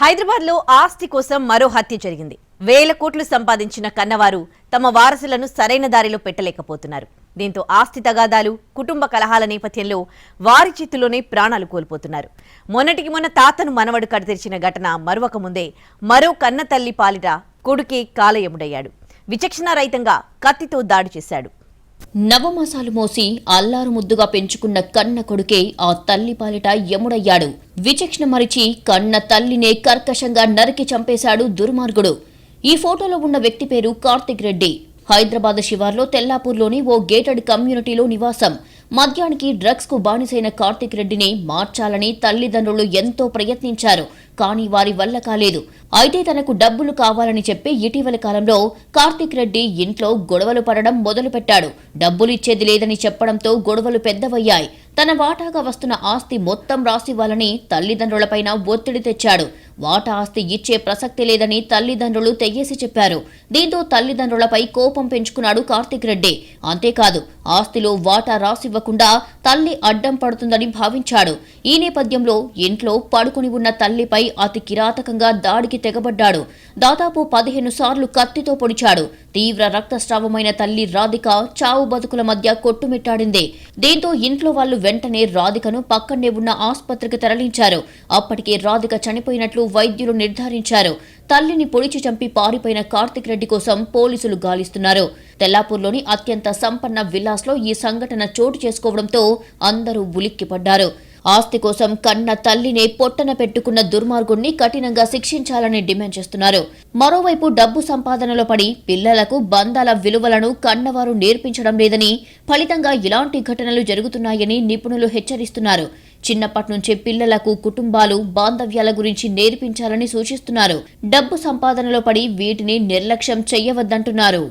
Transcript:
హైదరాబాద్ లో ఆస్తి కోసం మరో హత్య జరిగింది. వేల కోట్లు సంపాదించిన కన్నవారు తమ వారసులను సరైన దారిలో పెట్టలేకపోతున్నారు. దీంతో ఆస్తి తగాదాలు, కుటుంబ కలహాల నేపథ్యంలో వారి చేతిలోనే ప్రాణాలు కోల్పోతున్నారు. మొన్నటికి మొన్న తాతను మనవడు కడతెరిచిన ఘటన మరొక ముందే మరో కన్న తల్లి పాలిట కొడుకే కాలయముడయ్యాడు. విచక్షణారహితంగా కత్తితో దాడి చేశాడు. నవమాసాలు మోసి అల్లారు ముద్దుగా పెంచుకున్న కన్న కొడుకే ఆ తల్లి పాలిట యముడయ్యాడు. విచక్షణ మరిచి కన్న తల్లినే కర్కశంగా నరికి చంపేశాడు దుర్మార్గుడు. ఈ ఫోటోలో ఉన్న వ్యక్తి పేరు కార్తిక్ రెడ్డి. హైదరాబాద్ శివార్లో తెల్లాపూర్లోని ఓ గేటెడ్ కమ్యూనిటీలో నివాసం. మద్యానికి డ్రగ్స్ కు బానిసైన కార్తిక్ రెడ్డిని మార్చాలని తల్లిదండ్రులు ఎంతో ప్రయత్నించారు. కానీ వారి వల్ల కాలేదు. అయితే తనకు డబ్బులు కావాలని చెప్పి ఇటీవల కాలంలో కార్తిక్ రెడ్డి ఇంట్లో గొడవలు పడడం మొదలుపెట్టాడు. డబ్బులిచ్చేది లేదని చెప్పడంతో గొడవలు పెద్దవయ్యాయి. తన వాటాగా వస్తున్న ఆస్తి మొత్తం రాసివ్వాలని తల్లిదండ్రులపైన ఒత్తిడి తెచ్చాడు. వాటా ఆస్తి ఇచ్చే ప్రసక్తి లేదని తల్లిదండ్రులు తెగేసి చెప్పారు. దీంతో తల్లిదండ్రులపై కోపం పెంచుకున్నాడు కార్తిక్ రెడ్డి. అంతేకాదు, ఆస్తిలో వాటా రాసివ్వకుండా తల్లి అడ్డం పడుతుందని భావించాడు. ఈ నేపథ్యంలో ఇంట్లో పడుకుని ఉన్న తల్లిపై అతి కిరాతకంగా దాడికి తెగబడ్డాడు. దాదాపు 15 సార్లు కత్తితో పొడిచాడు. తీవ్ర రక్తస్రావమైన తల్లి రాధిక చావు బతుకుల మధ్య కొట్టుమిట్టాడింది. దీంతో ఇంట్లో వాళ్లు వెంటనే రాధికను పక్కనే ఉన్న ఆసుపత్రికి తరలించారు. అప్పటికే రాధిక చనిపోయినట్లు వైద్యులు నిర్ధారించారు. తల్లిని పొడిచి చంపి పారిపోయిన కార్తిక్ రెడ్డి కోసం పోలీసులు గాలిస్తున్నారు. తెల్లాపూర్లోని అత్యంత సంపన్న విల్లాస్లో ఈ సంఘటన చోటు చేసుకోవడంతో అందరూ ఉలిక్కిపడ్డారు. ఆస్తి కోసం కన్న తల్లినే పొట్టన పెట్టుకున్న దుర్మార్గుణ్ణి కఠినంగా శిక్షించాలని డిమాండ్ చేస్తున్నారు. మరోవైపు డబ్బు సంపాదనలో పడి పిల్లలకు బంధాల విలువలను కన్నవారు నేర్పించడం లేదని, ఫలితంగా ఇలాంటి ఘటనలు జరుగుతున్నాయని నిపుణులు హెచ్చరిస్తున్నారు. చిన్నప్పటి నుంచే పిల్లలకు కుటుంబాలు, బాంధవ్యాల గురించి నేర్పించాలని సూచిస్తున్నారు. డబ్బు సంపాదనలో పడి వీటిని నిర్లక్ష్యం చెయ్యవద్దంటున్నారు.